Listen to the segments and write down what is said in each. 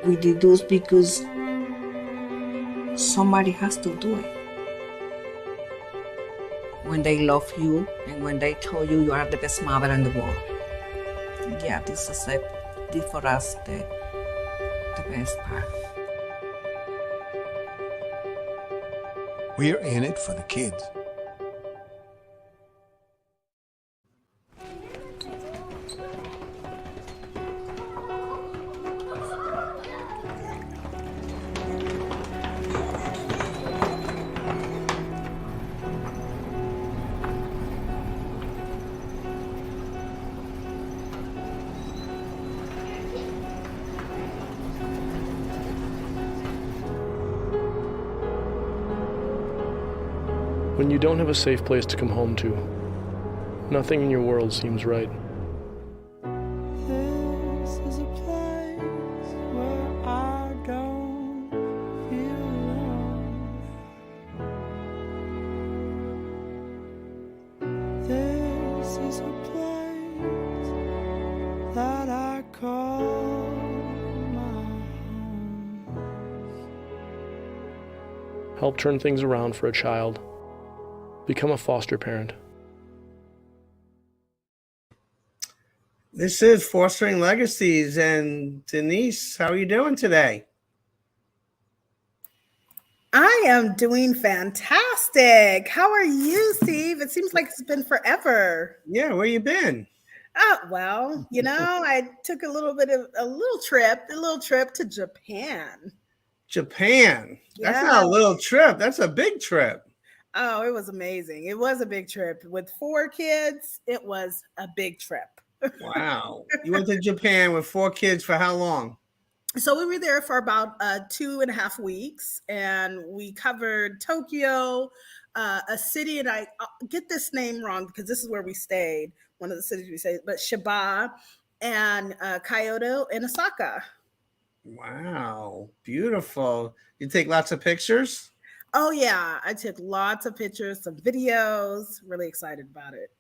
We deduce because somebody has to do it. When they love you and when they tell you you are the best mother in the world. Yeah, this is it. This for us the best part. We're in it for the kids. When you don't have a safe place to come home to, nothing in your world seems right. This is a place where I don't feel alone. This is a place that I call my home. Help turn things around for a child. Become a foster parent. This is Fostering Legacies, and Denise, how are you doing today? I am doing fantastic. How are you, Steve? It seems like it's been forever. Yeah, where you been? Oh, well, I took a little trip to Japan. Japan. That's not a Yeah. little trip. That's a big trip. Oh, it was amazing. It was a big trip. With 4 kids, it was a big trip. Wow. You went to Japan with 4 kids for how long? So we were there for about 2.5 weeks, and we covered Tokyo, a city, and I'll get this name wrong because this is where we stayed, one of the cities we stayed, but Shiba and Kyoto and Osaka. Wow. Beautiful. You take lots of pictures? Oh yeah, I took lots of pictures, some videos. Really excited about it.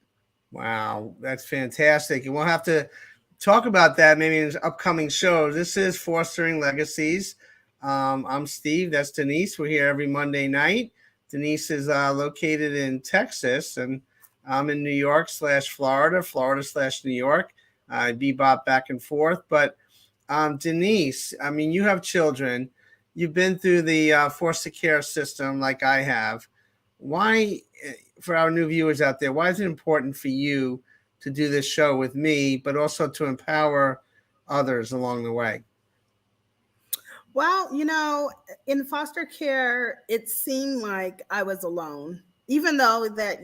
Wow. That's fantastic. And we'll have to talk about that maybe in upcoming shows. This is Fostering Legacies. I'm Steve. That's Denise. We're here every Monday night. Denise is located in Texas, and I'm in New York / Florida, Florida / New York. I bebop back and forth. But Denise, I mean, you have children. You've been through the foster care system like I have. Why, for our new viewers out there, why is it important for you to do this show with me, but also to empower others along the way? Well, in foster care, it seemed like I was alone. Even though that,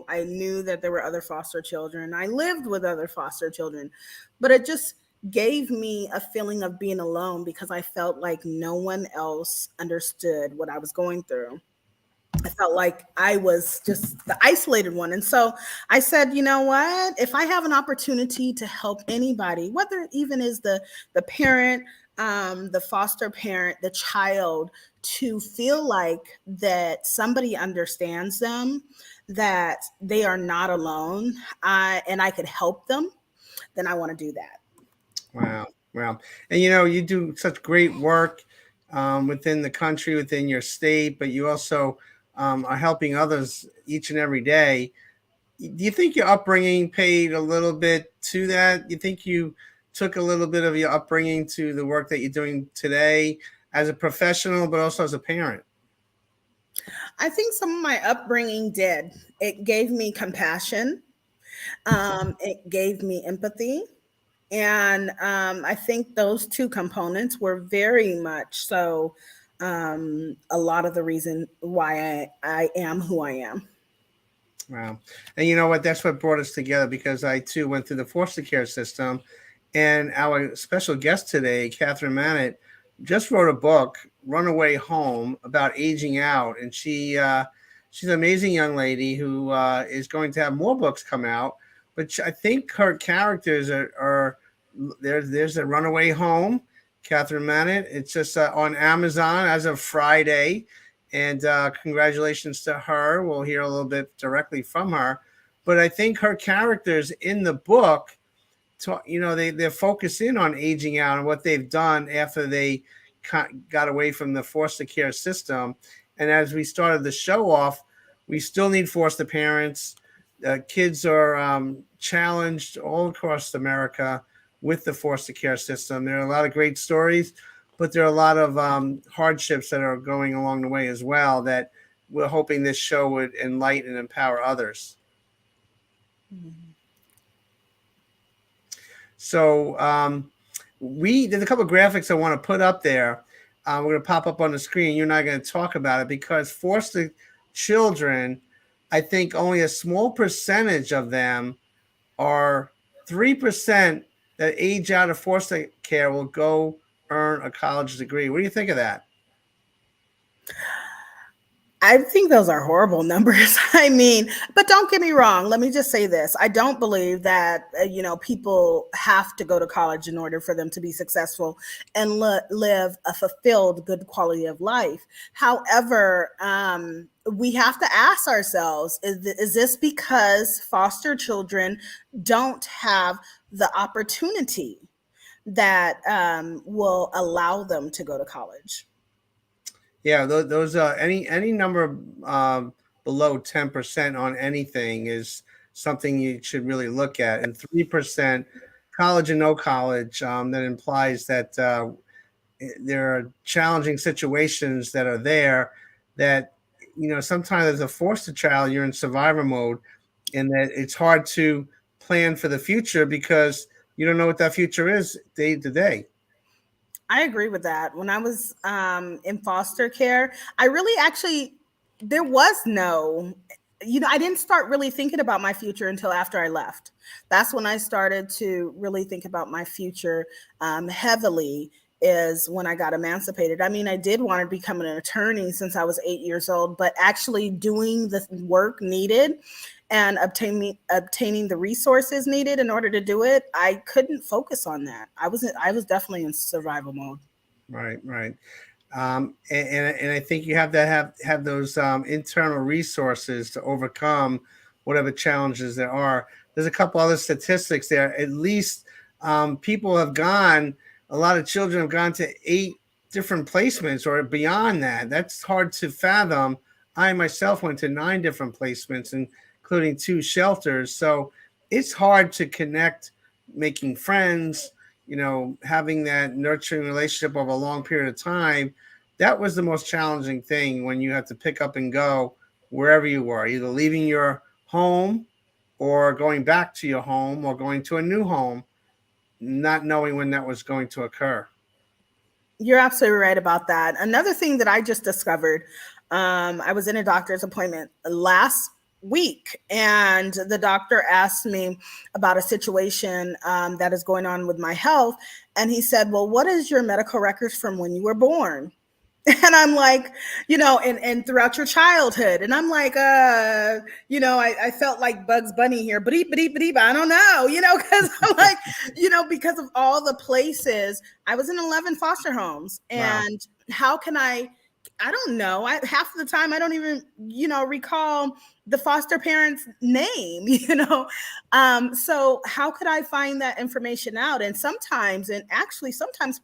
I knew that there were other foster children. I lived with other foster children, but it just gave me a feeling of being alone because I felt like no one else understood what I was going through. I felt like I was just the isolated one. And so I said, you know what? If I have an opportunity to help anybody, whether it even is the parent, the foster parent, the child, to feel like that somebody understands them, that they are not alone, and I could help them, then I want to do that. Wow. Wow. And you do such great work within the country, within your state, but you also are helping others each and every day. Do you think your upbringing paid a little bit to that? You think you took a little bit of your upbringing to the work that you're doing today as a professional, but also as a parent? I think some of my upbringing did. It gave me compassion. It gave me empathy. And I think those two components were very much so a lot of the reason why I am who I am. Wow. And you know what? That's what brought us together, because I too went through the foster care system. And our special guest today, Catherine Mannett, just wrote a book, Runaway Home, about aging out. And she's an amazing young lady who is going to have more books come out. But I think her characters are there's a Runaway Home, Catherine Mannett. It's just on Amazon as of Friday. And congratulations to her. We'll hear a little bit directly from her. But I think her characters in the book they're focusing on aging out and what they've done after they got away from the foster care system. And as we started the show off, we still need foster parents. Kids are challenged all across America with the foster care system. There are a lot of great stories, but there are a lot of hardships that are going along the way as well, that we're hoping this show would enlighten and empower others. Mhm. So there's a couple of graphics I want to put up there. We're going to pop up on the screen. You're not going to talk about it because foster children, I think only a small percentage of them are 3% that age out of foster care will go earn a college degree. What do you think of that? I think those are horrible numbers. I mean, but don't get me wrong. Let me just say this. I don't believe that, people have to go to college in order for them to be successful and live a fulfilled, good quality of life. However, we have to ask ourselves, is this because foster children don't have the opportunity that will allow them to go to college? Yeah, those any number below 10% on anything is something you should really look at, and 3% college and no college, that implies that there are challenging situations that are there, that sometimes as a foster child you're in survivor mode, and that it's hard to plan for the future because you don't know what that future is day to day. I agree with that. When I was in foster care, I really actually, there was no, I didn't start really thinking about my future until after I left. That's when I started to really think about my future heavily, is when I got emancipated. I mean, I did want to become an attorney since I was 8 years old, but actually doing the work needed and obtaining the resources needed in order to do it, I couldn't focus on that. I was definitely in survival mode. Right, right. And I think you have to have those internal resources to overcome whatever challenges there are. There's a couple other statistics there. At least people have gone. A lot of children have gone to 8 different placements or beyond that. That's hard to fathom. I myself went to 9 different placements, including 2 shelters. So it's hard to connect, making friends, having that nurturing relationship over a long period of time. That was the most challenging thing, when you have to pick up and go wherever you were, either leaving your home or going back to your home or going to a new home, not knowing when that was going to occur. You're absolutely right about that. Another thing that I just discovered, I was in a doctor's appointment last week, and the doctor asked me about a situation that is going on with my health. And he said, well, what is your medical records from when you were born? And I'm like, and throughout your childhood. And I'm like, I felt like Bugs Bunny here, but I don't know, because I'm like, because of all the places. I was in 11 foster homes. Wow. And how can I don't know. Half of the time I don't even, recall the foster parent's name, So how could I find that information out? And sometimes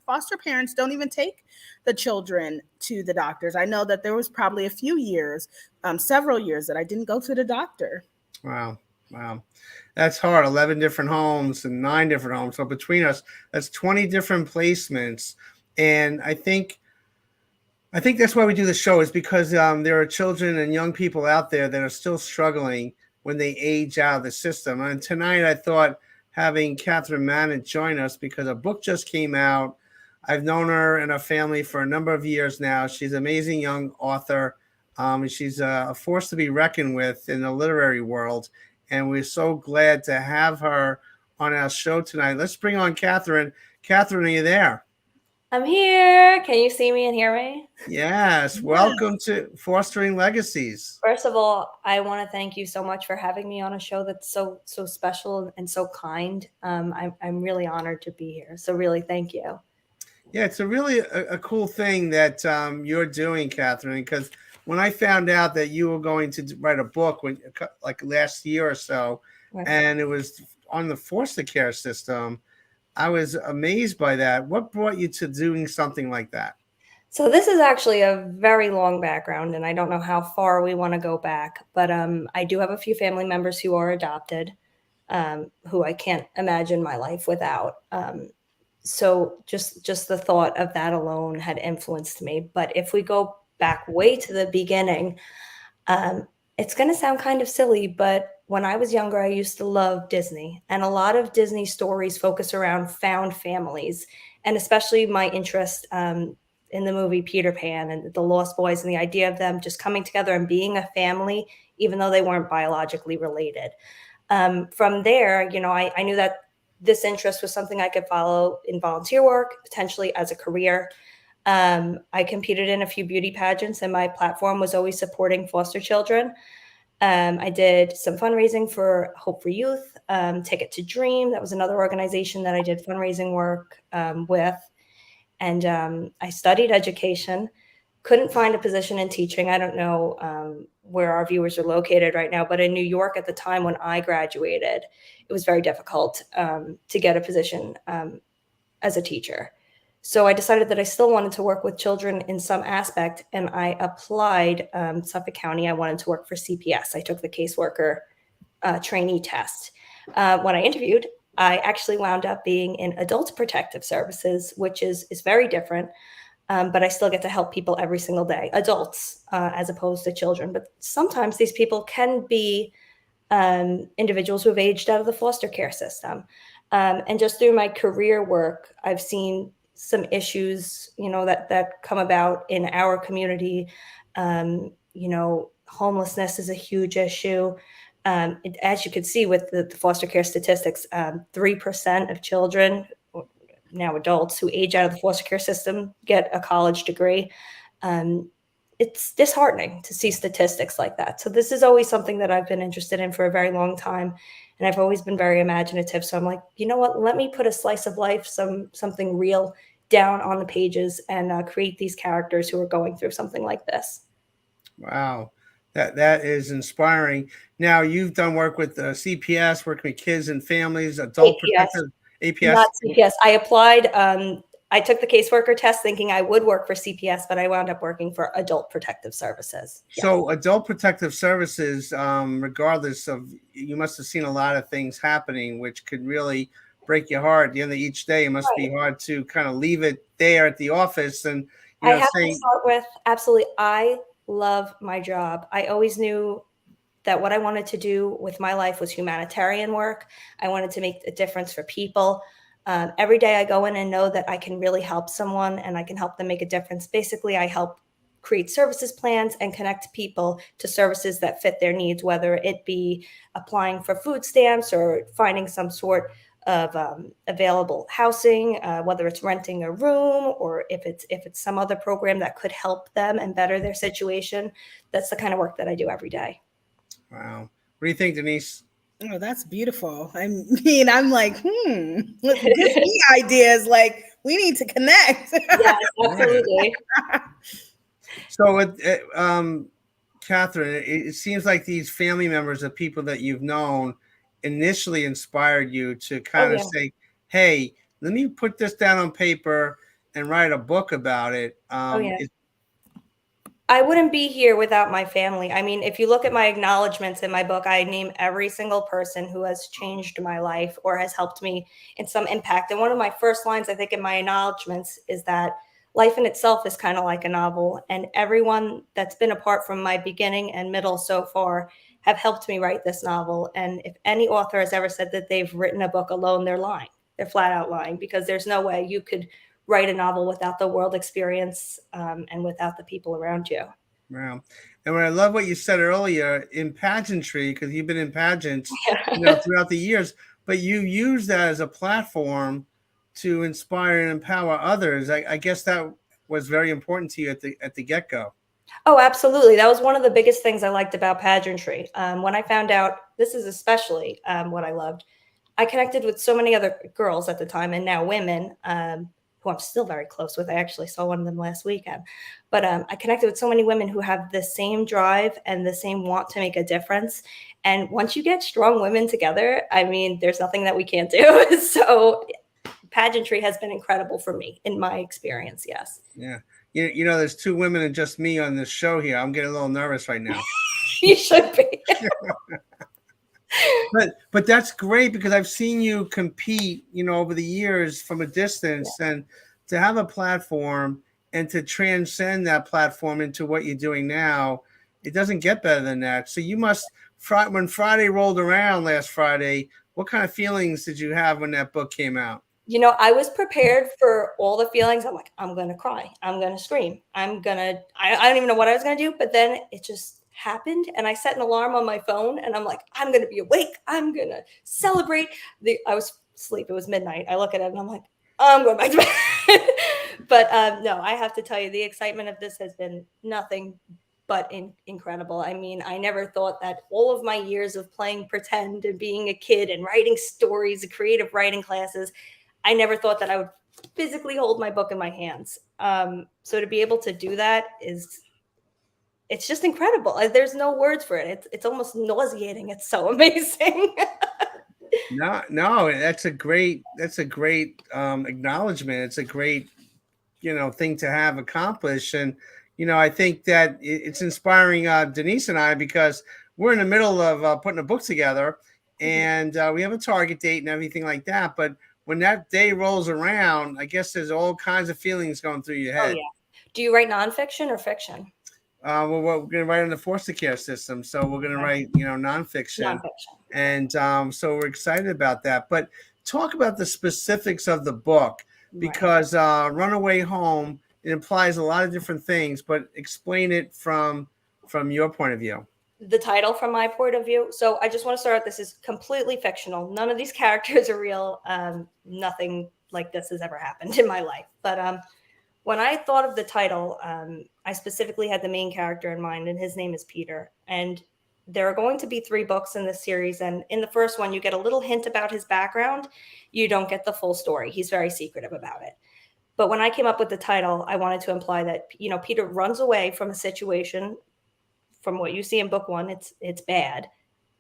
foster parents don't even take the children to the doctors. I know that there was probably a few years, several years, that I didn't go to the doctor. Wow. Wow. That's hard. 11 different homes and 9 different homes. So between us, that's 20 different placements. And I think that's why we do the show, is because there are children and young people out there that are still struggling when they age out of the system. And tonight I thought having Catherine Mannett join us, because a book just came out. I've known her and her family for a number of years now. She's an amazing young author. And she's a force to be reckoned with in the literary world. And we're so glad to have her on our show tonight. Let's bring on Catherine. Catherine, are you there? I'm here. Can you see me and hear me? Yes. Welcome to Fostering Legacies. First of all, I want to thank you so much for having me on a show that's so special and so kind. I'm really honored to be here. So really, thank you. Yeah, it's a really a cool thing that you're doing, Catherine, because when I found out that you were going to write a book like last year or so, Right. and it was on the foster care system, I was amazed by that. What brought you to doing something like that? So this is actually a very long background, and I don't know how far we want to go back, but I do have a few family members who are adopted, who I can't imagine my life without. So just the thought of that alone had influenced me. But if we go back way to the beginning, um, it's going to sound kind of silly, but when I was younger, I used to love Disney, and a lot of Disney stories focus around found families, and especially my interest in the movie Peter Pan and the Lost Boys, and the idea of them just coming together and being a family, even though they weren't biologically related. From there, I knew that this interest was something I could follow in volunteer work, potentially as a career. I competed in a few beauty pageants, and my platform was always supporting foster children. I did some fundraising for Hope for Youth, Ticket to Dream. That was another organization that I did fundraising work with. And I studied education, couldn't find a position in teaching. I don't know where our viewers are located right now, but in New York at the time when I graduated, it was very difficult to get a position as a teacher. So I decided that I still wanted to work with children in some aspect, and I applied Suffolk County. I wanted to work for CPS. I took the caseworker trainee test. When I interviewed, I actually wound up being in adult protective services, which is very different. But I still get to help people every single day, adults as opposed to children. But sometimes these people can be individuals who have aged out of the foster care system. And just through my career work, I've seen some issues, that come about in our community. Homelessness is a huge issue. As you can see with the foster care statistics, 3% of children, now adults, who age out of the foster care system get a college degree. It's disheartening to see statistics like that. So this is always something that I've been interested in for a very long time. And I've always been very imaginative. So I'm like, you know what, let me put a slice of life, something real down on the pages, and create these characters who are going through something like this. Wow, that is inspiring. Now you've done work with CPS, working with kids and families, adult APS, protective, APS. not CPS. I applied. I took the caseworker test thinking I would work for CPS, but I wound up working for Adult Protective Services. Yes. So adult protective services, regardless of, you must have seen a lot of things happening, which could really break your heart. At the end of each day, it must be hard to kind of leave it there at the office and, I have to start with, absolutely, I love my job. I always knew that what I wanted to do with my life was humanitarian work. I wanted to make a difference for people. Every day I go in and know that I can really help someone and I can help them make a difference. Basically, I help create services plans and connect people to services that fit their needs, whether it be applying for food stamps or finding some sort of available housing, whether it's renting a room or if it's some other program that could help them and better their situation. That's the kind of work that I do every day. Wow. What do you think, Denise? Oh, that's beautiful. I mean, I'm like, with Disney ideas, like we need to connect. Yes, absolutely. So, Catherine, it seems like these family members of people that you've known initially inspired you to kind of say, hey, let me put this down on paper and write a book about it. I wouldn't be here without my family. I mean, if you look at my acknowledgments in my book, I name every single person who has changed my life or has helped me in some impact. And one of my first lines, I think, in my acknowledgments is that life in itself is kind of like a novel. And everyone that's been apart from my beginning and middle so far have helped me write this novel. And if any author has ever said that they've written a book alone, they're lying. They're flat out lying, because there's no way you could write a novel without the world experience and without the people around you. Wow. And what I love what you said earlier in pageantry, because you've been in pageants throughout the years, but you use that as a platform to inspire and empower others. I guess that was very important to you at the get-go. Oh, absolutely. That was one of the biggest things I liked about pageantry. When I found out, this is especially what I loved, I connected with so many other girls at the time and now women who I'm still very close with. I actually saw one of them last weekend. But I connected with so many women who have the same drive and the same want to make a difference. And once you get strong women together, I mean, there's nothing that we can't do. So pageantry has been incredible for me in my experience. Yes. Yeah. You know, there's 2 women and just me on this show here. I'm getting a little nervous right now. You should be. But that's great because I've seen you compete, you know, over the years from a distance, and to have a platform and to transcend that platform into what you're doing now, it doesn't get better than that. So you must, when Friday rolled around last Friday, what kind of feelings did you have when that book came out? You know, I was prepared for all the feelings. I'm like, I'm going to cry. I'm going to scream. I don't even know what I was going to do. But then it just happened. And I set an alarm on my phone and I'm like, I'm going to be awake. I'm going to celebrate. I was asleep. It was midnight. I look at it and I'm like, I'm going back to bed. But no, I have to tell you, the excitement of this has been nothing but incredible. I mean, I never thought that all of my years of playing pretend and being a kid and writing stories, creative writing classes, I never thought that I would physically hold my book in my hands. So to be able to do that it's just incredible. There's no words for it. It's almost nauseating. It's so amazing. No, that's a great acknowledgement. It's a great, you know, thing to have accomplished. And, you know, I think that it's inspiring Denise and I, because we're in the middle of putting a book together, and we have a target date and everything like that. But when that day rolls around, I guess there's all kinds of feelings going through your head. Oh, yeah. Do you write nonfiction or fiction? Well, we're going to write on the foster care system. So we're going to write, you know, nonfiction. And so we're excited about that. But talk about the specifics of the book, because Runaway Home, it implies a lot of different things, but explain it from your point of view. The title from my point of view. So I just want to start out, this is completely fictional. None of these characters are real. Nothing like this has ever happened in my life. But when I thought of the title, I specifically had the main character in mind, and his name is Peter. And there are going to be 3 books in this series. And in the first one, you get a little hint about his background. You don't get the full story. He's very secretive about it. But when I came up with the title, I wanted to imply that, you know, Peter runs away from a situation. From what you see in book 1, it's bad.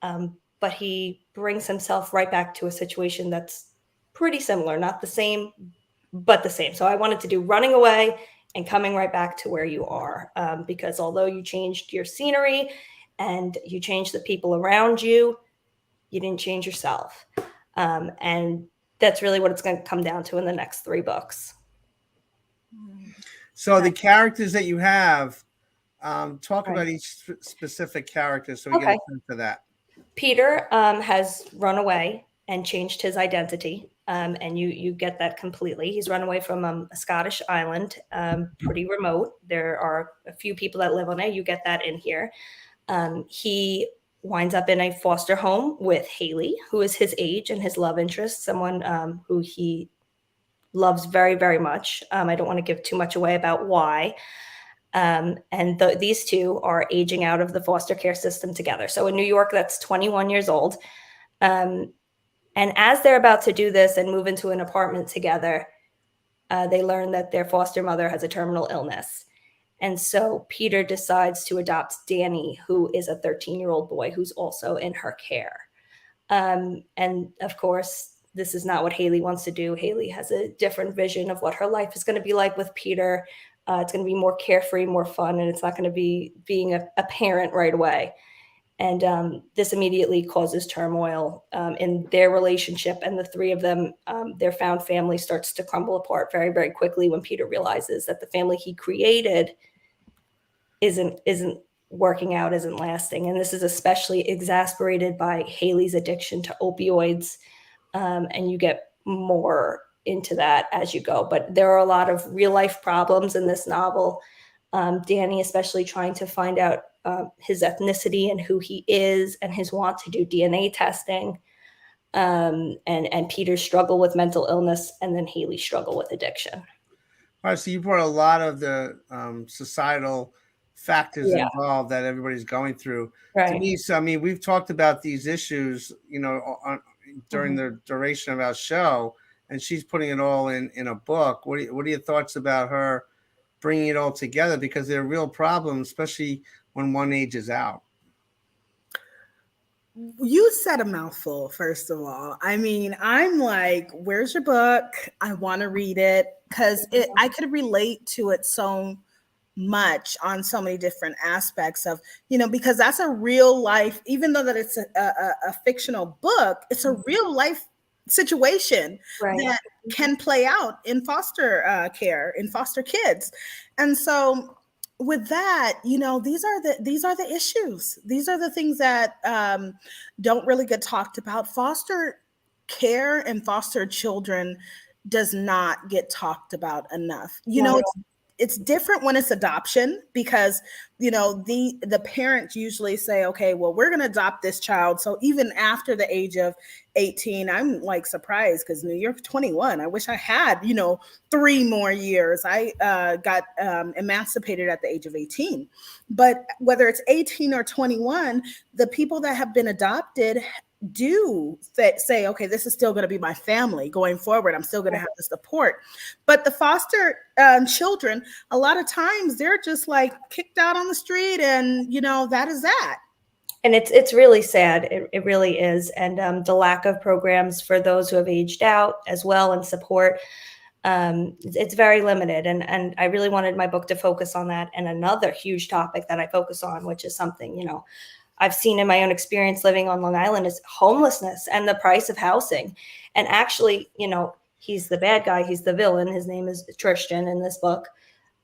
But he brings himself right back to a situation that's pretty similar, not the same, but the same. So I wanted to do running away and coming right back to where you are. Because although you changed your scenery and you changed the people around you, you didn't change yourself. And that's really what it's going to come down to in the next 3 books. So the characters that you have, talk about each specific character so we get a sense of that. Peter has run away and changed his identity, and you get that completely. He's run away from a Scottish island, pretty remote. There are a few people that live on it. You get that in here. He winds up in a foster home with Haley, who is his age and his love interest, someone who he loves very, very much. I don't want to give too much away about why. And these 2 are aging out of the foster care system together. So in New York, that's 21 years old. And as they're about to do this and move into an apartment together, they learn that their foster mother has a terminal illness. And so Peter decides to adopt Danny, who is a 13-year-old boy who's also in her care. And of course, this is not what Haley wants to do. Haley has a different vision of what her life is going to be like with Peter. It's going to be more carefree, more fun, and it's not going to be being a parent right away. And this immediately causes turmoil in their relationship. And the 3 of them, their found family starts to crumble apart very, very quickly when Peter realizes that the family he created isn't working out, isn't lasting. And this is especially exasperated by Haley's addiction to opioids. And you get more into that as you go. But there are a lot of real life problems in this novel. Danny, especially trying to find out his ethnicity and who he is, and his want to do DNA testing, and Peter's struggle with mental illness, and then Haley's struggle with addiction. All right, so you brought a lot of the societal factors involved that everybody's going through. Right. Denise, I mean, we've talked about these issues, you know, during the duration of our show, and she's putting it all in a book. What are your thoughts about her bringing it all together? Because they're real problems, especially when one ages out. You said a mouthful, first of all. I mean, I'm like, where's your book? I want to read it because I could relate to it so much on so many different aspects of, because that's a real life, even though that it's a fictional book, it's a real life situation Right. that can play out in foster care, in foster kids. And so with that, these are the issues. These are the things that don't really get talked about. Foster care and foster children does not get talked about enough. It's different when it's adoption, because the parents usually say, okay, well, we're going to adopt this child. So even after the age of 18, I'm like surprised, because New York 21, I wish I had 3 more years. I got emancipated at the age of 18, but whether it's 18 or 21, the people that have been adopted do say, okay, this is still going to be my family going forward. I'm still going to have the support. But the foster children, a lot of times they're just like kicked out on the street, and that is that. And it's really sad. It really is. And the lack of programs for those who have aged out as well, and support, it's very limited. And I really wanted my book to focus on that. And another huge topic that I focus on, which is something, I've seen in my own experience living on Long Island, is homelessness and the price of housing. And actually, he's the bad guy. He's the villain. His name is Tristan in this book.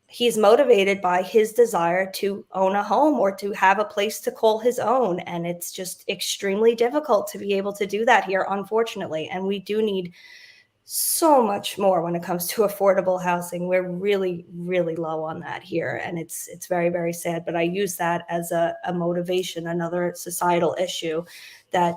He's motivated by his desire to own a home or to have a place to call his own. And it's just extremely difficult to be able to do that here, unfortunately. And we do need so much more when it comes to affordable housing. We're really, really low on that here. And it's very, very sad. But I use that as a motivation, another societal issue that,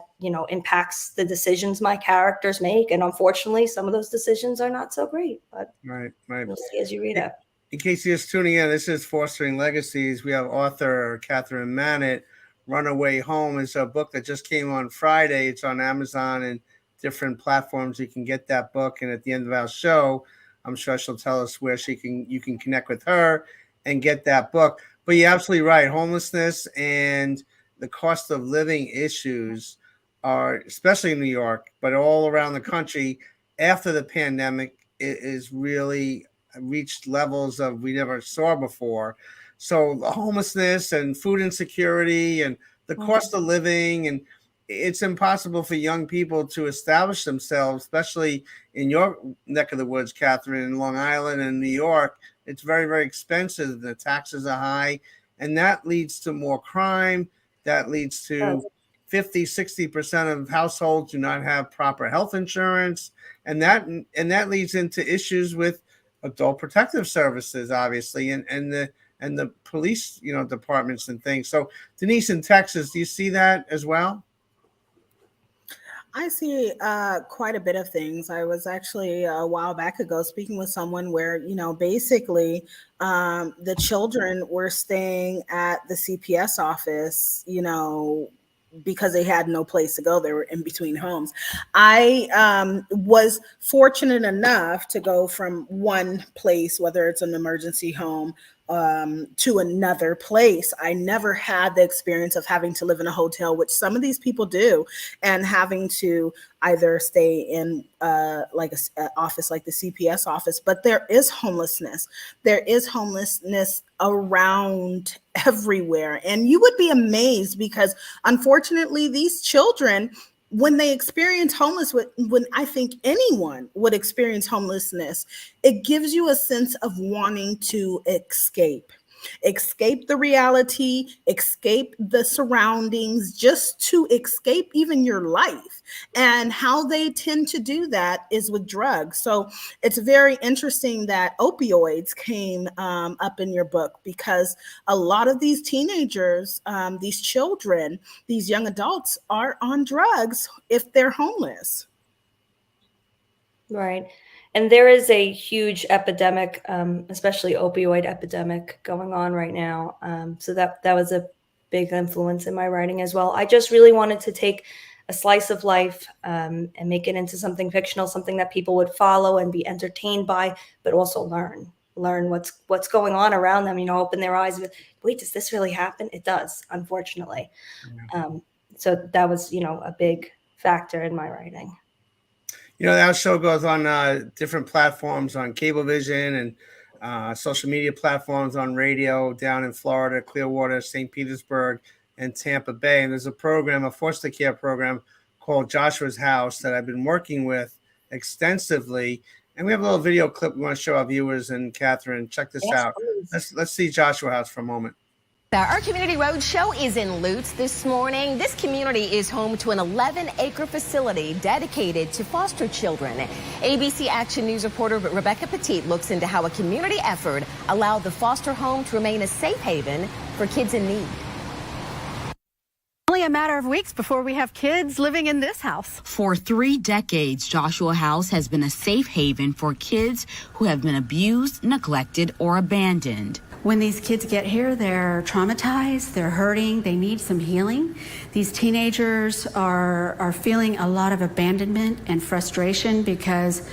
impacts the decisions my characters make. And unfortunately, some of those decisions are not so great. But Right. you'll see as you read it. In case you're just tuning in, this is Fostering Legacies. We have author Catherine Mannett. Runaway Home is a book that just came on Friday. It's on Amazon and different platforms. You can get that book. And at the end of our show, I'm sure she'll tell us where you can connect with her and get that book. But you're absolutely right. Homelessness and the cost of living issues are, especially in New York, but all around the country after the pandemic, is really reached levels of we never saw before. So homelessness and food insecurity and the cost of living, and it's impossible for young people to establish themselves, especially in your neck of the woods, Catherine, in Long Island and New York. It's very, very expensive. The taxes are high, and that leads to more crime. That leads to 50-60% of households do not have proper health insurance, and that leads into issues with adult protective services, obviously, and the police, departments and things. So, Denise, in Texas, do you see that as well? I see quite a bit of things. I was actually a while back ago speaking with someone where, basically the children were staying at the CPS office, because they had no place to go. They were in between homes. I was fortunate enough to go from one place, whether it's an emergency home, to another place. I never had the experience of having to live in a hotel, which some of these people do, and having to either stay in like an office like the CPS office. But there is homelessness. There is homelessness around everywhere. And you would be amazed, because unfortunately, these children, when they experience when I think anyone would experience homelessness, it gives you a sense of wanting to escape the reality, escape the surroundings, just to escape even your life. And how they tend to do that is with drugs. So it's very interesting that opioids came up in your book, because a lot of these teenagers, these children, these young adults are on drugs if they're homeless. Right. And there is a huge epidemic, especially opioid epidemic going on right now. So that was a big influence in my writing as well. I just really wanted to take a slice of life, and make it into something fictional, something that people would follow and be entertained by, but also learn what's going on around them. Open their eyes with, wait, does this really happen? It does, unfortunately. So that was a big factor in my writing. That show goes on different platforms on Cablevision and social media platforms on radio down in Florida, Clearwater, St. Petersburg, and Tampa Bay. And there's a foster care program called Joshua's House that I've been working with extensively. And we have a little video clip we want to show our viewers. And Catherine, check this out. Let's see Joshua House for a moment. Our Community Road Show is in Lutz this morning. This community is home to an 11-acre facility dedicated to foster children. ABC Action News reporter Rebecca Petit looks into how a community effort allowed the foster home to remain a safe haven for kids in need. Only a matter of weeks before we have kids living in this house. For 3 decades, Joshua House has been a safe haven for kids who have been abused, neglected, or abandoned. When these kids get here, they're traumatized, they're hurting, they need some healing. These teenagers are feeling a lot of abandonment and frustration because,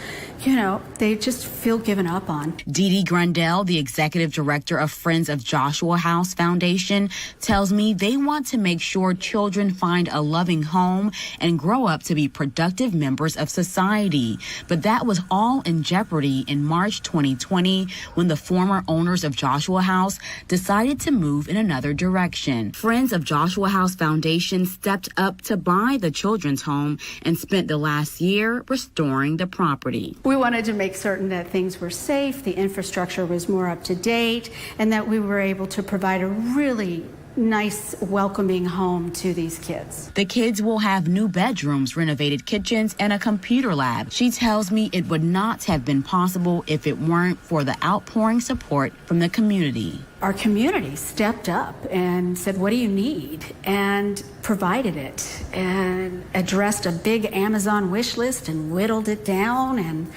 they just feel given up on. Dee Dee Grundell, the executive director of Friends of Joshua House Foundation, tells me they want to make sure children find a loving home and grow up to be productive members of society. But that was all in jeopardy in March 2020 when the former owners of Joshua House decided to move in another direction. Friends of Joshua House Foundation stepped up to buy the children's home and spent the last year restoring the property. We wanted to make certain that things were safe, the infrastructure was more up to date, and that we were able to provide a really nice, welcoming home to these kids. The kids will have new bedrooms, renovated kitchens, and a computer lab. She tells me it would not have been possible if it weren't for the outpouring support from the community. Our community stepped up and said, what do you need? And provided it and addressed a big Amazon wish list and whittled it down, and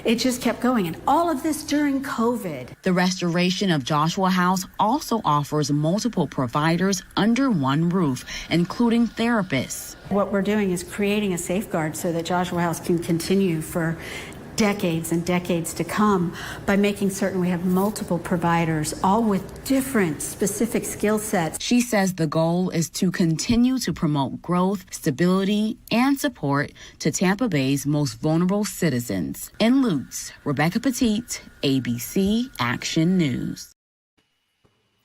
it just kept going. And all of this during COVID. The restoration of Joshua House also offers multiple providers under one roof, including therapists. What we're doing is creating a safeguard so that Joshua House can continue for decades and decades to come by making certain we have multiple providers, all with different specific skill sets. She says the goal is to continue to promote growth, stability, and support to Tampa Bay's most vulnerable citizens. In Lutz, Rebecca Petit, ABC Action News.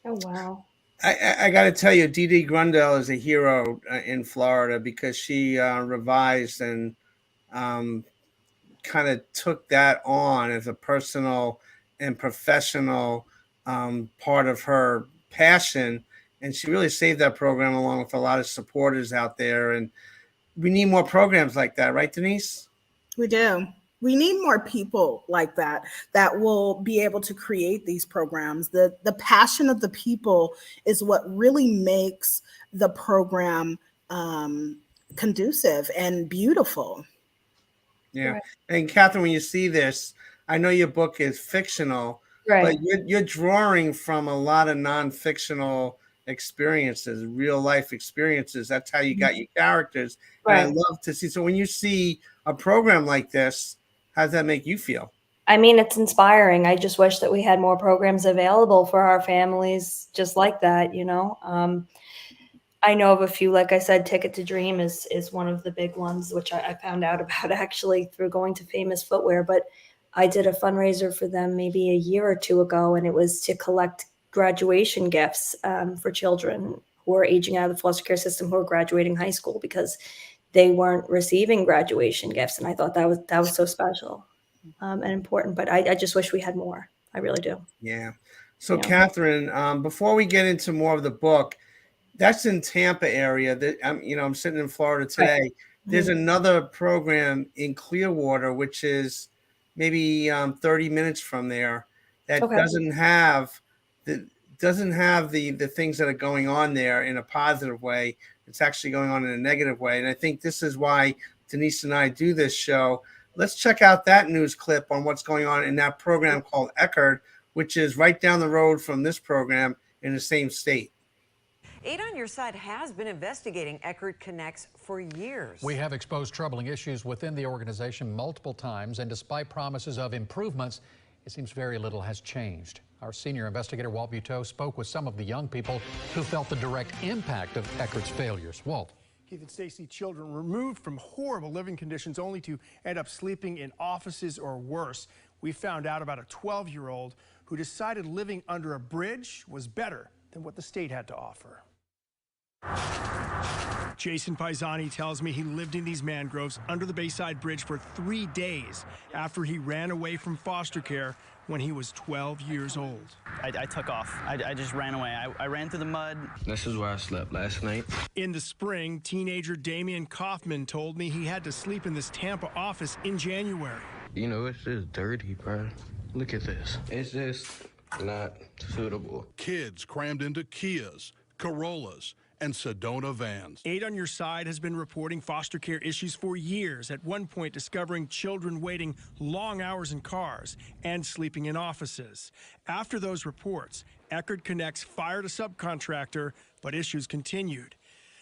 Oh, wow. I got to tell you, Dee Dee Grundell is a hero in Florida because she revised and kind of took that on as a personal and professional part of her passion. And she really saved that program along with a lot of supporters out there. And we need more programs like that, right, Denise? We do. We need more people like that will be able to create these programs. The passion of the people is what really makes the program conducive and beautiful. Yeah. Right. And Catherine, when you see this, I know your book is fictional, right, but you're drawing from a lot of non-fictional experiences, real life experiences. That's how you got your characters. Right. And I love to see. So when you see a program like this, how does that make you feel? I mean, it's inspiring. I just wish that we had more programs available for our families just like that, I know of a few, like I said, Ticket to Dream is one of the big ones, which I found out about actually through going to Famous Footwear. But I did a fundraiser for them maybe a year or two ago, and it was to collect graduation gifts for children who are aging out of the foster care system, who are graduating high school because they weren't receiving graduation gifts. And I thought that was so special and important. But I just wish we had more. I really do. Yeah. So, Catherine, before we get into more of the book, that's in Tampa area. That I'm sitting in Florida today. Right. There's another program in Clearwater, which is maybe 30 minutes from there, that doesn't have the things that are going on there in a positive way. It's actually going on in a negative way. And I think this is why Denise and I do this show. Let's check out that news clip on what's going on in that program called Eckerd, which is right down the road from this program in the same state. Eight on Your Side has been investigating Eckerd Connects for years. We have exposed troubling issues within the organization multiple times, and despite promises of improvements, it seems very little has changed. Our senior investigator, Walt Buteau, spoke with some of the young people who felt the direct impact of Eckerd's failures. Walt. Keith and Stacy, children removed from horrible living conditions only to end up sleeping in offices or worse. We found out about a 12-year-old who decided living under a bridge was better than what the state had to offer. Jason Paisani tells me he lived in these mangroves under the Bayside Bridge for 3 days after he ran away from foster care when he was 12 years old. I took off. I just ran away. I ran through the mud. This is where I slept last night. In the spring, teenager Damian Kaufman told me he had to sleep in this Tampa office in January. You know, it's just dirty, bro. Look at this. It's just not suitable. Kids crammed into Kias, Corollas, and Sedona vans. Eight on Your Side has been reporting foster care issues for years, at one point discovering children waiting long hours in cars and sleeping in offices. After those reports, Eckerd Connects fired a subcontractor, but issues continued.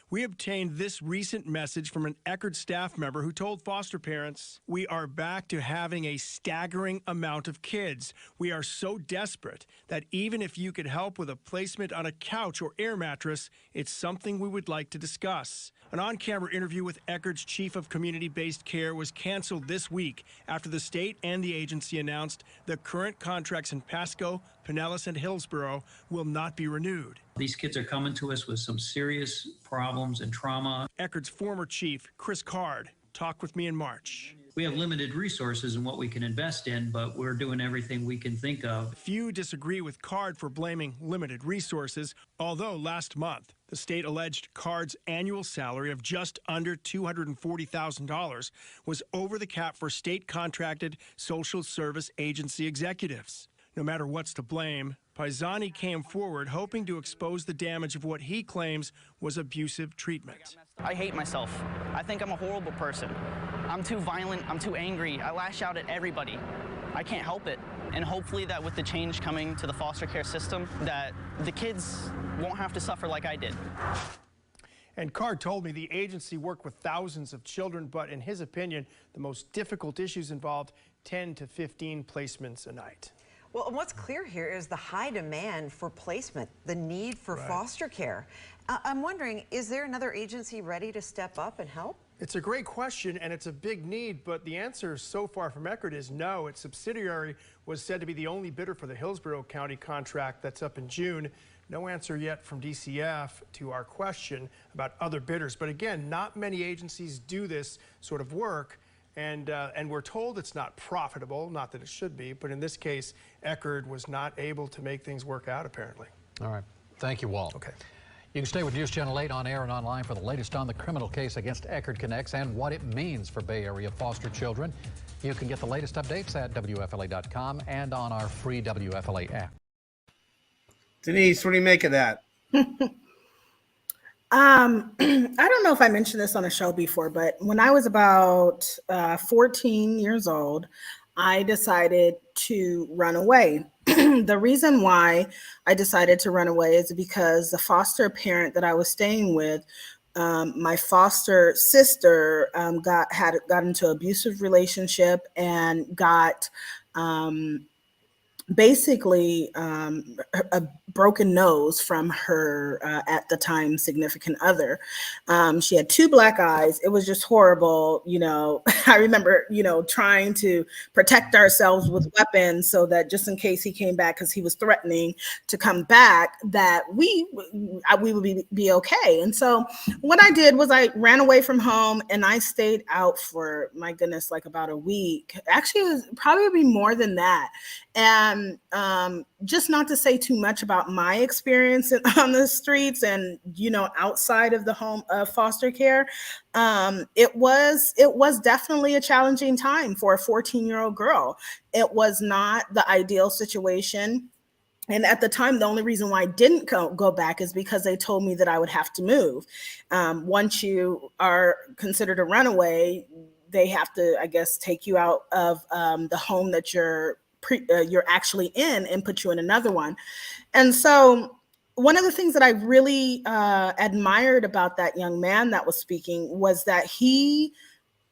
We obtained this recent message from an Eckerd staff member who told foster parents, "We are back to having a staggering amount of kids. We are so desperate that even if you could help with a placement on a couch or air mattress, it's something we would like to discuss." An on-camera interview with Eckerd's chief of community-based care was canceled this week after the state and the agency announced the current contracts in Pasco, Pinellas, and Hillsborough will not be renewed. These kids are coming to us with some serious problems and trauma. Eckerd's former chief, Chris Card, talked with me in March. We have limited resources in what we can invest in, but we're doing everything we can think of. Few disagree with Card for blaming limited resources, although last month, the state alleged Card's annual salary of just under $240,000 was over the cap for state-contracted social service agency executives. No matter what's to blame, Paisani came forward hoping to expose the damage of what he claims was abusive treatment. I hate myself. I think I'm a horrible person. I'm too violent. I'm too angry. I lash out at everybody. I can't help it. And hopefully that with the change coming to the foster care system, that the kids won't have to suffer like I did. And Card told me the agency worked with thousands of children, but in his opinion, the most difficult issues involved 10 to 15 placements a night. Well, and what's clear here is the high demand for placement, the need for foster care. I'm wondering, is there another agency ready to step up and help? It's a great question, and it's a big need, but the answer so far from Eckerd is no. Its subsidiary was said to be the only bidder for the Hillsborough County contract that's up in June. No answer yet from DCF to our question about other bidders. But again, not many agencies do this sort of work. And we're told it's not profitable, not that it should be, but in this case, Eckerd was not able to make things work out, apparently. All right. Thank you, Walt. Okay. You can stay with News Channel 8 on air and online for the latest on the criminal case against Eckerd Connects and what it means for Bay Area foster children. You can get the latest updates at WFLA.com and on our free WFLA app. Denise, what do you make of that? I don't know if I mentioned this on a show before, but when I was about 14 years old, I decided to run away. The reason why I decided to run away is because the foster parent that I was staying with, my foster sister, got into an abusive relationship and got basically a broken nose from her at the time significant other. She had 2 black eyes. It was just horrible. You know, I remember, trying to protect ourselves with weapons so that just in case he came back, because he was threatening to come back, that we would be okay. And so what I did was I ran away from home and I stayed out for, my goodness, like about a week. Actually, it was probably more than that. And just not to say too much about my experience on the streets and, outside of the home of foster care, it was definitely a challenging time for a 14-year-old girl. It was not the ideal situation. And at the time, the only reason why I didn't go back is because they told me that I would have to move. Once you are considered a runaway, they have to, I guess, take you out of the home that you're actually in and put you in another one. And so one of the things that I really admired about that young man that was speaking was that he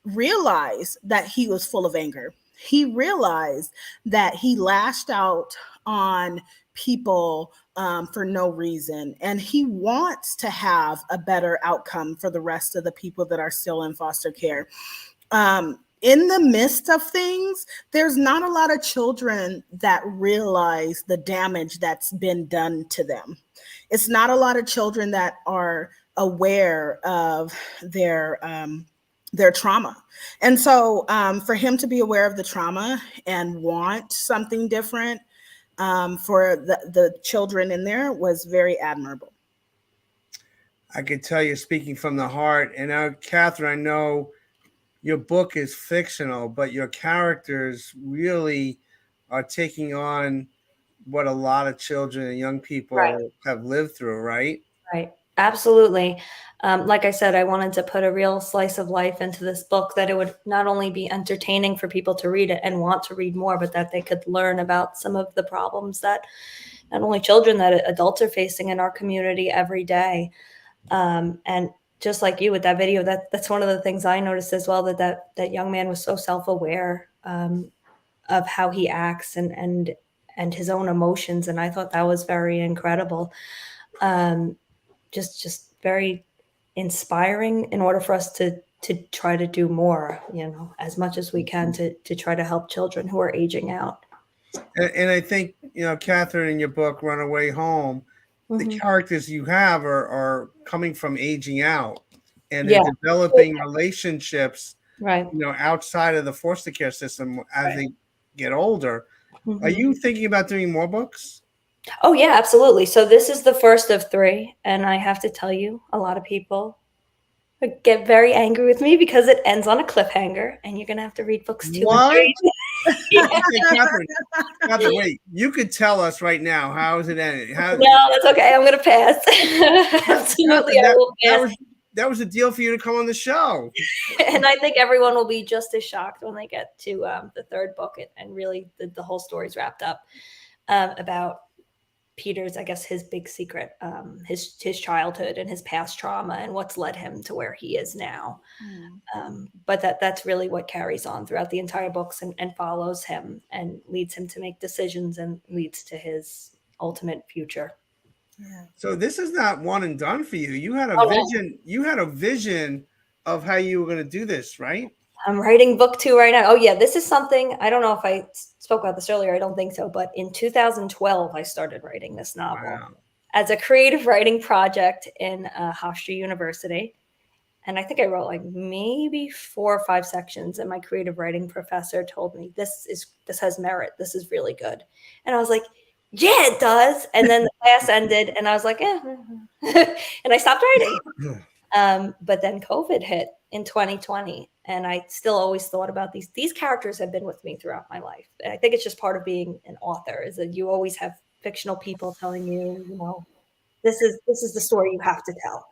realized that he was full of anger. He realized that he lashed out on people for no reason. And he wants to have a better outcome for the rest of the people that are still in foster care. In the midst of things, there's not a lot of children that realize the damage that's been done to them. It's not a lot of children that are aware of their trauma. And so for him to be aware of the trauma and want something different for the children in there was very admirable. I could tell you're speaking from the heart. And now, Catherine, I know your book is fictional, but your characters really are taking on what a lot of children and young people have lived through, right? Right. Absolutely. Like I said, I wanted to put a real slice of life into this book, that it would not only be entertaining for people to read it and want to read more, but that they could learn about some of the problems that not only children, that adults are facing in our community every day. And just like you with that video, that's one of the things I noticed as well, that young man was so self-aware of how he acts and his own emotions. And I thought that was very incredible. Just very inspiring, in order for us to try to do more, as much as we can to try to help children who are aging out. And I think, Catherine, in your book, Runaway Home, the characters you have are coming from aging out, and they're developing relationships, outside of the foster care system as they get older. Are you thinking about doing more books? Oh yeah, absolutely. So this is the first of 3, and I have to tell you, a lot of people get very angry with me because it ends on a cliffhanger, and you're gonna have to read books 2 and 3. Okay, Catherine, wait. You could tell us right now, how is it ending? No, that's okay. I'm gonna pass. Absolutely, I will pass. That was a deal for you to come on the show. And I think everyone will be just as shocked when they get to the 3rd book, and really the whole story's wrapped up about Peter's, I guess, his big secret, his childhood and his past trauma and what's led him to where he is now. But that's really what carries on throughout the entire books, and follows him and leads him to make decisions and leads to his ultimate future. So this is not one and done for you. You had a vision. You had a vision of how you were going to do this, right? I'm writing book 2 right now. Oh yeah, this is something, I don't know if I spoke about this earlier. I don't think so. But in 2012, I started writing this novel as a creative writing project in Hofstra University. And I think I wrote like maybe 4 or 5 sections. And my creative writing professor told me, this has merit. This is really good. And I was like, yeah, it does. And then the class ended, and I was like, and I stopped writing. But then COVID hit in 2020, and I still always thought about these characters have been with me throughout my life. And I think it's just part of being an author, is that you always have fictional people telling you, this is the story you have to tell.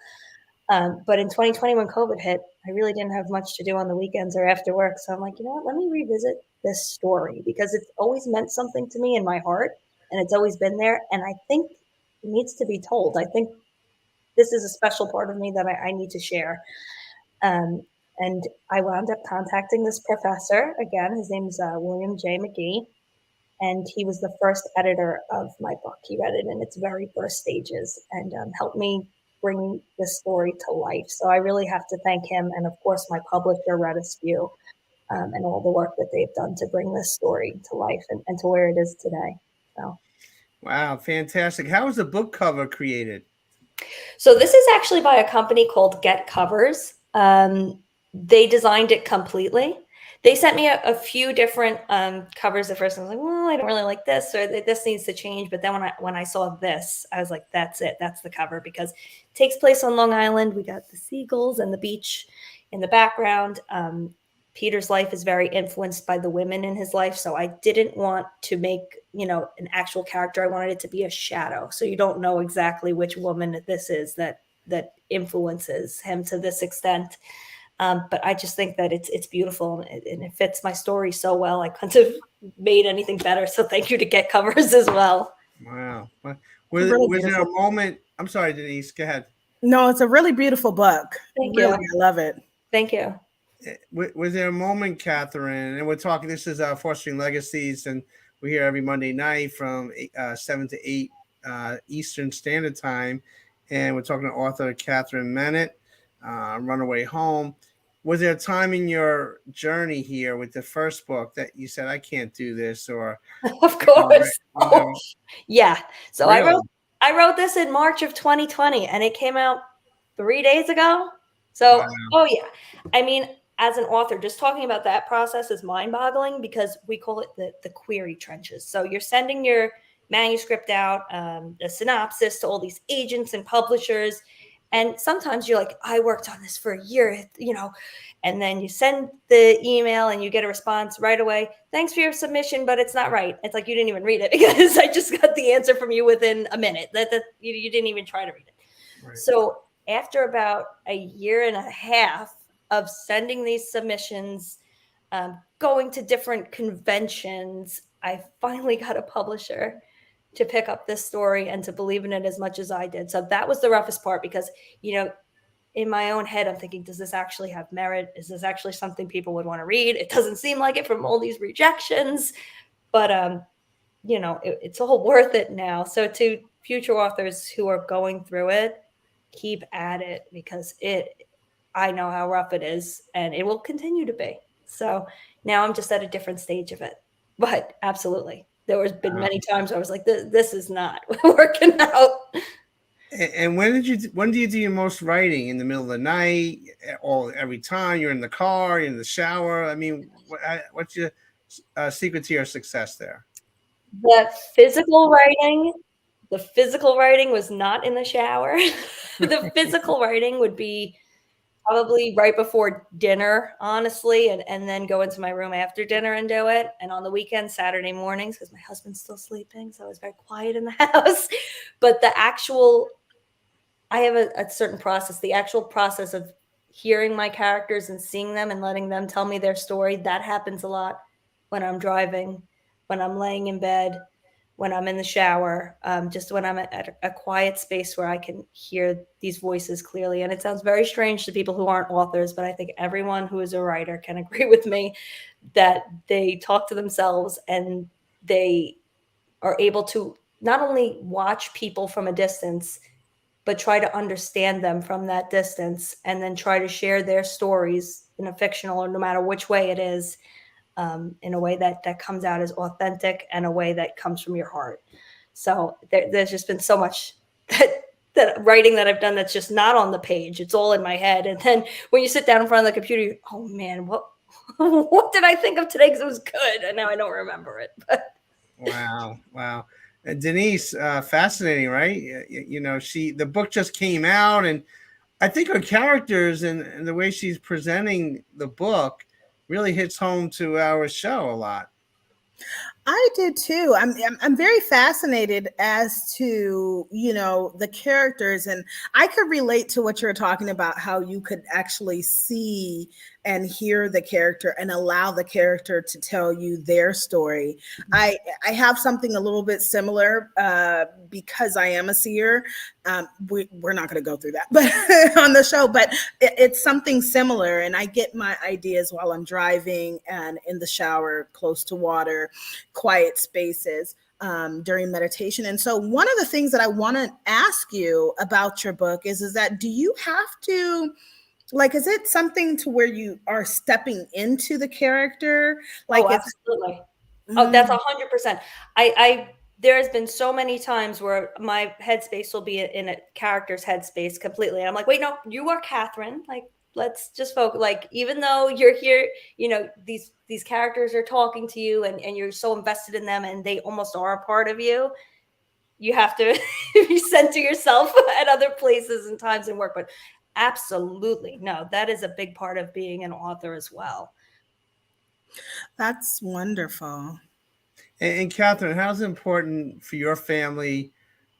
But in 2020, when COVID hit, I really didn't have much to do on the weekends or after work. So I'm like, you know what, let me revisit this story, because it's always meant something to me in my heart, and it's always been there. And I think it needs to be told. I think this is a special part of me that I need to share. And I wound up contacting this professor. Again, his name's William J. McGee, and he was the first editor of my book. He read it in its very first stages and helped me bring this story to life. So I really have to thank him, and of course my publisher, Redisview, and all the work that they've done to bring this story to life and to where it is today. So. Wow, fantastic. How was the book cover created? So this is actually by a company called Get Covers. They designed it completely. They sent me a few different covers at first. I was like, well, I don't really like this, or this needs to change. But then when I saw this, I was like, that's it. That's the cover, because it takes place on Long Island. We got the seagulls and the beach in the background. Peter's life is very influenced by the women in his life. So I didn't want to make, an actual character. I wanted it to be a shadow. So you don't know exactly which woman this is that influences him to this extent. But I just think that it's beautiful, and it fits my story so well. I couldn't have made anything better. So thank you to Get Covers as well. Wow. Really Was there a beautiful. moment? I'm sorry, Denise. Go ahead. No, it's a really beautiful book. Thank Really, you. I love it. Thank you. Was there a moment, Catherine? And we're talking. This is Fostering Legacies, and we're here every Monday night from 7 to 8 Eastern Standard Time, and we're talking to author Catherine Mennett, Runaway Home. Was there a time in your journey here with the first book that you said, "I can't do this," or Of course. you know, Yeah. So really? I wrote this in March of 2020 and it came out 3 days ago. So, Wow. oh yeah. I mean, as an author, just talking about that process is mind-boggling because we call it the query trenches. So you're sending your manuscript out, a synopsis to all these agents and publishers, and sometimes you're like, I worked on this for a year, and then you send the email and you get a response right away. Thanks for your submission, but it's not right. It's like you didn't even read it because I just got the answer from you within a minute. That you didn't even try to read it. Right. So after about a year and a half of sending these submissions, going to different conventions, I finally got a publisher to pick up this story and to believe in it as much as I did. So that was the roughest part because, in my own head, I'm thinking, does this actually have merit? Is this actually something people would want to read? It doesn't seem like it from all these rejections, but it's all worth it now. So to future authors who are going through it, keep at it because I know how rough it is and it will continue to be. So now I'm just at a different stage of it, but absolutely. There has been many times I was like, this is not working out. And when do you do your most writing? In the middle of the night, or every time you're in the car, you're in the shower? I mean, what's your secret to your success there? The physical writing was not in the shower. The physical writing would be probably right before dinner, honestly, and then go into my room after dinner and do it. And on the weekends, Saturday mornings, because my husband's still sleeping, so I was very quiet in the house. But I have a certain process. The actual process of hearing my characters and seeing them and letting them tell me their story, that happens a lot when I'm driving, when I'm laying in bed, when I'm in the shower, just when I'm at a quiet space where I can hear these voices clearly. And it sounds very strange to people who aren't authors, but I think everyone who is a writer can agree with me that they talk to themselves and they are able to not only watch people from a distance, but try to understand them from that distance and then try to share their stories in a fictional or no matter which way it is, in a way that comes out as authentic and a way that comes from your heart. So there's just been so much that writing that I've done that's just not on the page. It's all in my head. And then when you sit down in front of the computer, oh man, what did I think of today? Because it was good. And now I don't remember it. But Wow. Denise, fascinating, right? The book just came out, and I think her characters and the way she's presenting the book really hits home to our show a lot. I did too. I'm very fascinated as to the characters, and I could relate to what you're talking about. How you could actually see and hear the character and allow the character to tell you their story. I have something a little bit similar because I am a seer. We're not going to go through that, but on the show, but it's something similar, and I get my ideas while I'm driving and in the shower, close to water, quiet spaces, during meditation. And so one of the things that I want to ask you about your book is that do you have to, is it something to where you are stepping into the character? Absolutely. Oh, that's 100%. There has been so many times where my headspace will be in a character's headspace completely. And I'm like, wait, no, you are Catherine. Like, let's just focus. Like, even though you're here, these characters are talking to you and you're so invested in them and they almost are a part of you. You have to be center yourself at other places and times and work. But absolutely, no, that is a big part of being an author as well. That's wonderful. And Catherine, how's it important for your family,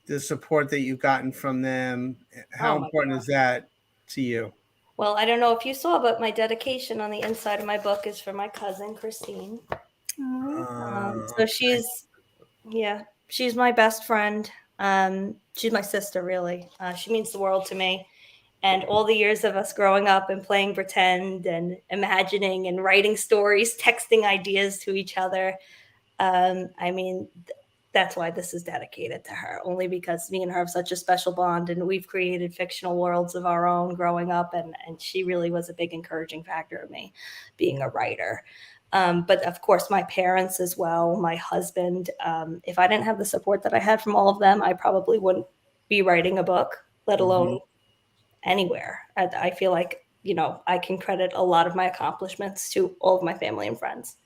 the support that you've gotten from them? How important is that to you? Well, I don't know if you saw, but my dedication on the inside of my book is for my cousin, Christine. So she's my best friend. She's my sister, really. She means the world to me. And all the years of us growing up and playing pretend and imagining and writing stories, texting ideas to each other. I mean, that's why this is dedicated to her, only because me and her have such a special bond and we've created fictional worlds of our own growing up. And she really was a big encouraging factor of me being a writer. But of course, my parents as well, my husband. If I didn't have the support that I had from all of them, I probably wouldn't be writing a book, let alone anywhere. I feel like, I can credit a lot of my accomplishments to all of my family and friends.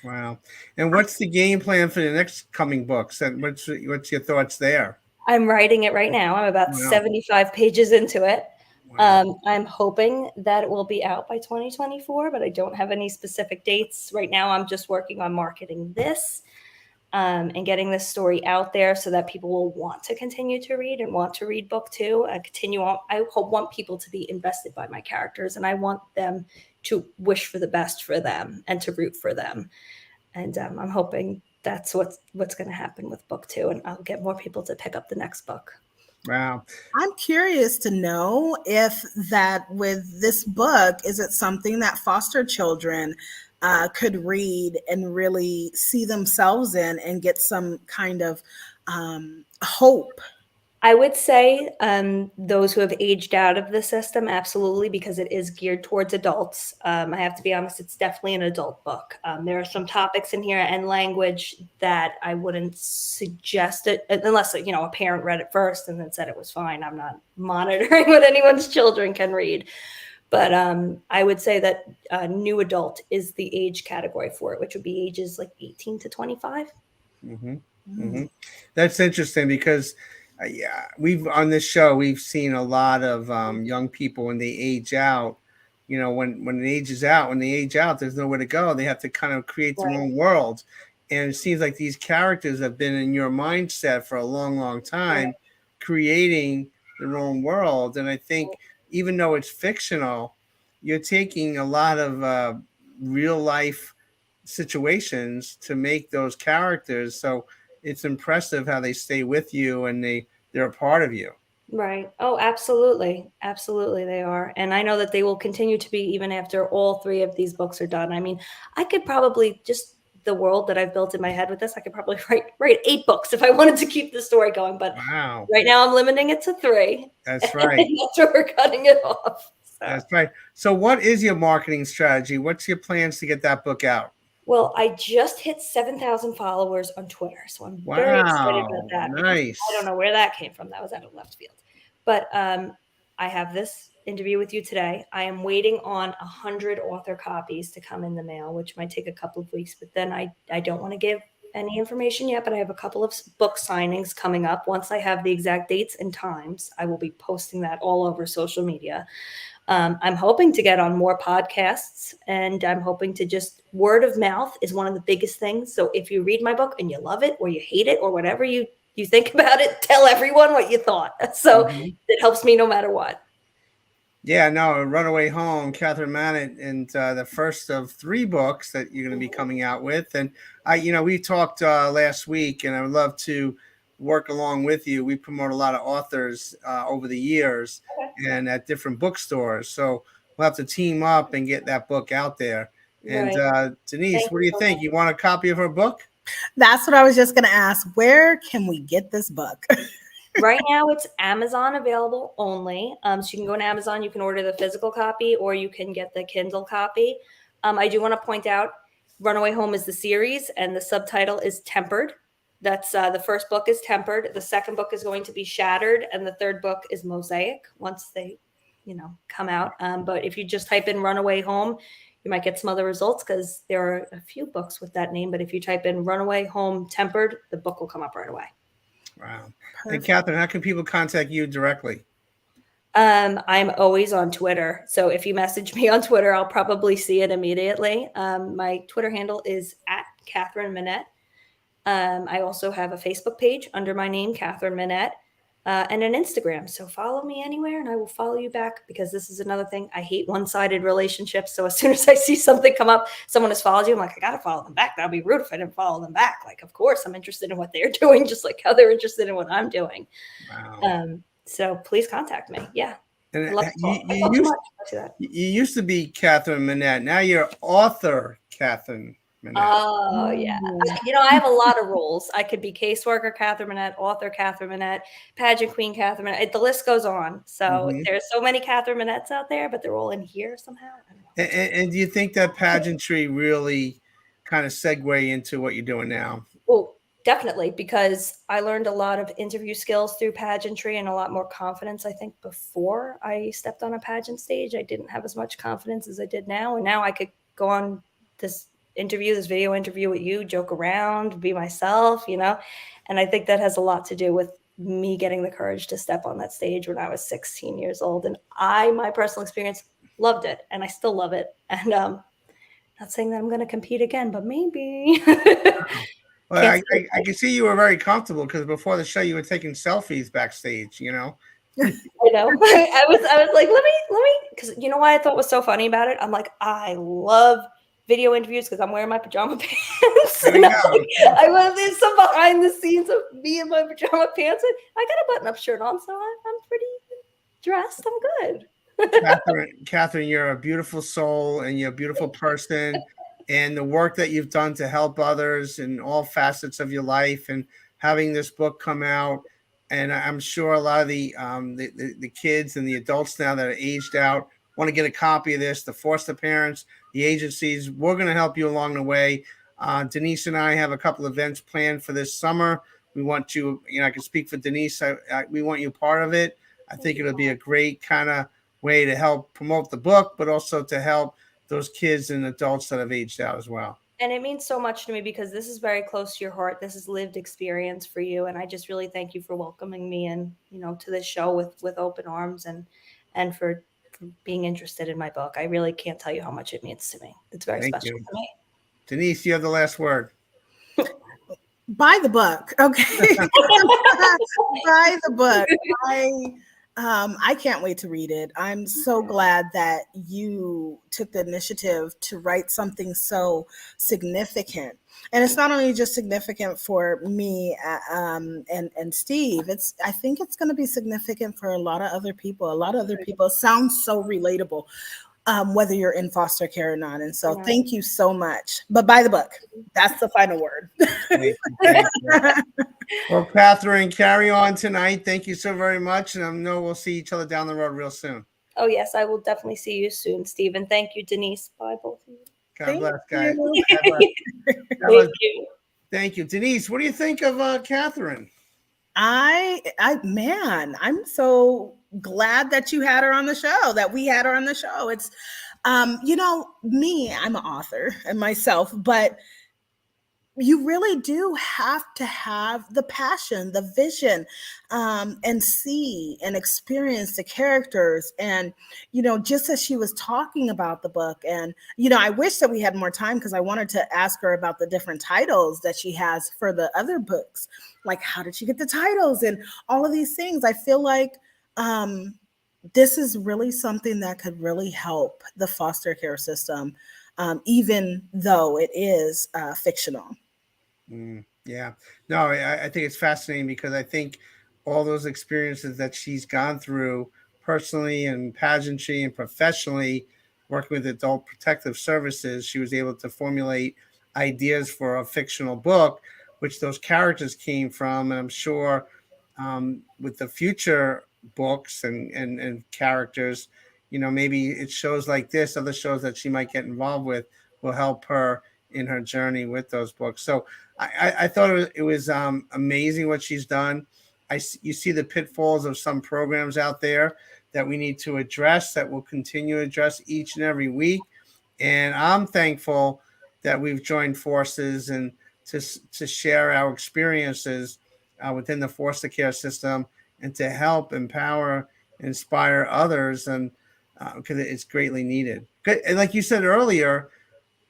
Wow. And what's the game plan for the next coming books? And what's your thoughts there? I'm writing it right now. I'm about 75 pages into it. I'm hoping that it will be out by 2024, but I don't have any specific dates. Right now, I'm just working on marketing this and getting this story out there so that people will want to continue to read and want to read book 2 and continue on. I want people to be invested by my characters, and I want them to wish for the best for them and to root for them. And I'm hoping that's what's going to happen with book 2, and I'll get more people to pick up the next book. Wow. I'm curious to know if that with this book, is it something that foster children could read and really see themselves in and get some kind of hope? I would say those who have aged out of the system, absolutely, because it is geared towards adults. I have to be honest, it's definitely an adult book. There are some topics in here and language that I wouldn't suggest it unless, a parent read it first and then said it was fine. I'm not monitoring what anyone's children can read. But I would say that new adult is the age category for it, which would be ages like 18 to 25. That's interesting because we've on this show we've seen a lot of young people when they age out. When they age out, there's nowhere to go. They have to kind of create their own world, and it seems like these characters have been in your mindset for a long, long time, creating their own world. And I think even though it's fictional, you're taking a lot of real life situations to make those characters. So it's impressive how they stay with you and they're a part of you. Right. Oh, absolutely. Absolutely, they are. And I know that they will continue to be even after all 3 of these books are done. I mean, I could probably just the world that I've built in my head with this, I could probably write 8 books if I wanted to keep the story going. But right now I'm limiting it to 3. That's right. That's where we're cutting it off. So. That's right. So what is your marketing strategy? What's your plans to get that book out? Well, I just hit 7,000 followers on Twitter, so I'm very excited about that. Nice. I don't know where that came from. That was out of left field. But I have this interview with you today. I am waiting on 100 author copies to come in the mail, which might take a couple of weeks. But then I don't want to give any information yet, but I have a couple of book signings coming up. Once I have the exact dates and times, I will be posting that all over social media. I'm hoping to get on more podcasts, and I'm hoping to just word of mouth is one of the biggest things. So if you read my book and you love it or you hate it or whatever you think about it, tell everyone what you thought. So it helps me no matter what. Yeah, no, Runaway Home, Catherine Mannett, and the first of 3 books that you're going to be coming out with. And we talked last week, and I would love to work along with you. We promote a lot of authors over the years and at different bookstores. So we'll have to team up and get that book out there. And Denise, what do you think? You want a copy of her book? That's what I was just going to ask. Where can we get this book? Right now, it's Amazon available only. So you can go on Amazon, you can order the physical copy, or you can get the Kindle copy. I do want to point out Runaway Home is the series, and the subtitle is Tempered. That's the first book is Tempered. The second book is going to be Shattered, and the third book is Mosaic once they, come out. But if you just type in Runaway Home, you might get some other results because there are a few books with that name. But if you type in Runaway Home Tempered, the book will come up right away. Wow. And Catherine, how can people contact you directly? I'm always on Twitter. So if you message me on Twitter, I'll probably see it immediately. My Twitter handle is @Catherine Minette. I also have a Facebook page under my name, Catherine Minette. and an Instagram. So follow me anywhere and I will follow you back, because this is another thing. I hate one-sided relationships. So as soon as I see something come up, someone has followed you, I'm like, I got to follow them back. That'd be rude if I didn't follow them back. Like, of course, I'm interested in what they're doing, just like how they're interested in what I'm doing. Wow. So please contact me. Yeah. And I love to talk. I you talk too used much. I see that. you used to be Catherine Manette. Now you're author Catherine Manette. Oh, yeah. I have a lot of roles. I could be caseworker Catherine Manette, author Catherine Manette, pageant queen Catherine Manette. The list goes on. So there's so many Catherine Manettes out there, but they're all in here somehow. I don't know. And do you think that pageantry really kind of segue into what you're doing now? Well, definitely, because I learned a lot of interview skills through pageantry and a lot more confidence. I think before I stepped on a pageant stage, I didn't have as much confidence as I did now. And now I could go on this video interview with you, joke around, be myself, And I think that has a lot to do with me getting the courage to step on that stage when I was 16 years old. And my personal experience, loved it. And I still love it. And not saying that I'm going to compete again, but maybe. Well, I can see you were very comfortable, because before the show you were taking selfies backstage, I know. I was like, let me, because you know why I thought was so funny about it? I'm like, I love video interviews because I'm wearing my pajama pants. And I want there's some behind the scenes of me in my pajama pants. I got a button-up shirt on, so I'm pretty dressed. I'm good. Catherine, you're a beautiful soul and you're a beautiful person. And the work that you've done to help others in all facets of your life, and having this book come out. And I'm sure a lot of the kids and the adults now that are aged out want to get a copy of this, the foster parents, the agencies. We're going to help you along the way. Denise and I have a couple events planned for this summer. We want you, I can speak for Denise. We want you part of it. I think it'll be a great kind of way to help promote the book, but also to help those kids and adults that have aged out as well. And it means so much to me because this is very close to your heart. This is lived experience for you. And I just really thank you for welcoming me in, to this show with open arms and for being interested in my book. I really can't tell you how much it means to me. It's very special to me. Denise, you have the last word. Buy the book. Okay. Buy the book. I can't wait to read it. I'm so glad that you took the initiative to write something so significant. And it's not only just significant for me and Steve. I think it's going to be significant for a lot of other people. A lot of other people. It sounds so relatable, whether you're in foster care or not. And so thank you so much. But buy the book. That's the final word. Thank you. Well, Catherine, carry on tonight. Thank you so very much. And I know we'll see each other down the road real soon. Oh, yes. I will definitely see you soon, Steve. And thank you, Denise. Bye, both of you. God bless, guys. Thank you. Thank you. Denise, what do you think of Catherine? I'm so glad that you had her on the show, that we had her on the show. It's, me, I'm an author and myself, but you really do have to have the passion, the vision, and see and experience the characters. And, just as she was talking about the book, and, I wish that we had more time because I wanted to ask her about the different titles that she has for the other books. Like, how did she get the titles and all of these things? I feel like this is really something that could really help the foster care system, even though it is fictional. Yeah, no, I think it's fascinating because I think all those experiences that she's gone through personally and pageantry and professionally, working with adult protective services, she was able to formulate ideas for a fictional book, which those characters came from. And I'm sure with the future books and characters, maybe it shows like this, other shows that she might get involved with will help her in her journey with those books. So I thought it was amazing what she's done. You see the pitfalls of some programs out there that we need to address, that we'll continue to address each and every week. And I'm thankful that we've joined forces and to share our experiences within the foster care system and to help empower, inspire others, and because it's greatly needed. And like you said earlier,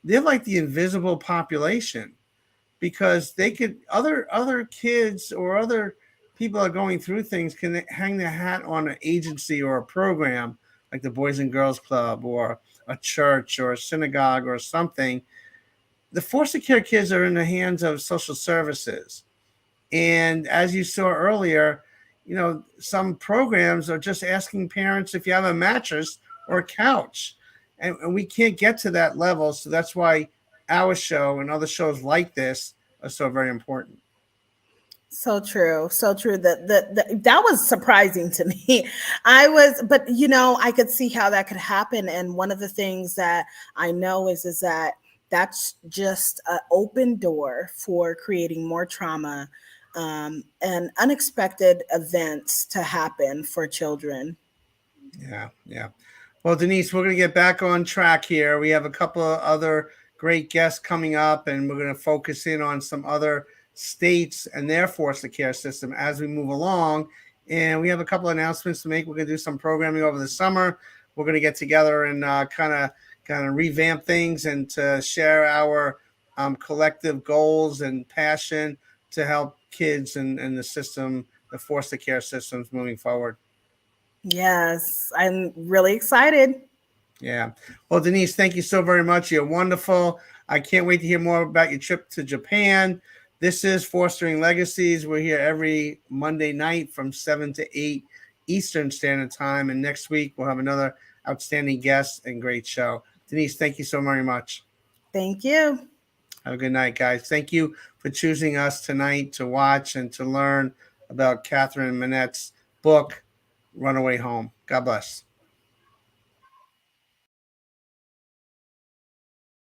they're like the invisible population, because they could other kids or other people are going through things can hang their hat on an agency or a program like the Boys and Girls Club or a church or a synagogue or something. The foster care kids are in the hands of social services. And as you saw earlier, some programs are just asking parents if you have a mattress or a couch. And we can't get to that level. So that's why our show and other shows like this are so very important. So true. So true. That was surprising to me. But I could see how that could happen. And one of the things that I know is that that's just an open door for creating more trauma and unexpected events to happen for children. Yeah, yeah. Well, Denise, we're going to get back on track here. We have a couple of other great guests coming up, and we're going to focus in on some other states and their foster care system as we move along. And we have a couple of announcements to make. We're going to do some programming over the summer. We're going to get together and kind of revamp things and to share our collective goals and passion to help kids and the system, the foster care systems moving forward. Yes, I'm really excited. Yeah. Well, Denise, thank you so very much. You're wonderful. I can't wait to hear more about your trip to Japan. This is Fostering Legacies. We're here every Monday night from 7 to 8 Eastern Standard Time. And next week, we'll have another outstanding guest and great show. Denise, thank you so very much. Thank you. Have a good night, guys. Thank you for choosing us tonight to watch and to learn about Catherine Manette's book, Runaway Home. God bless.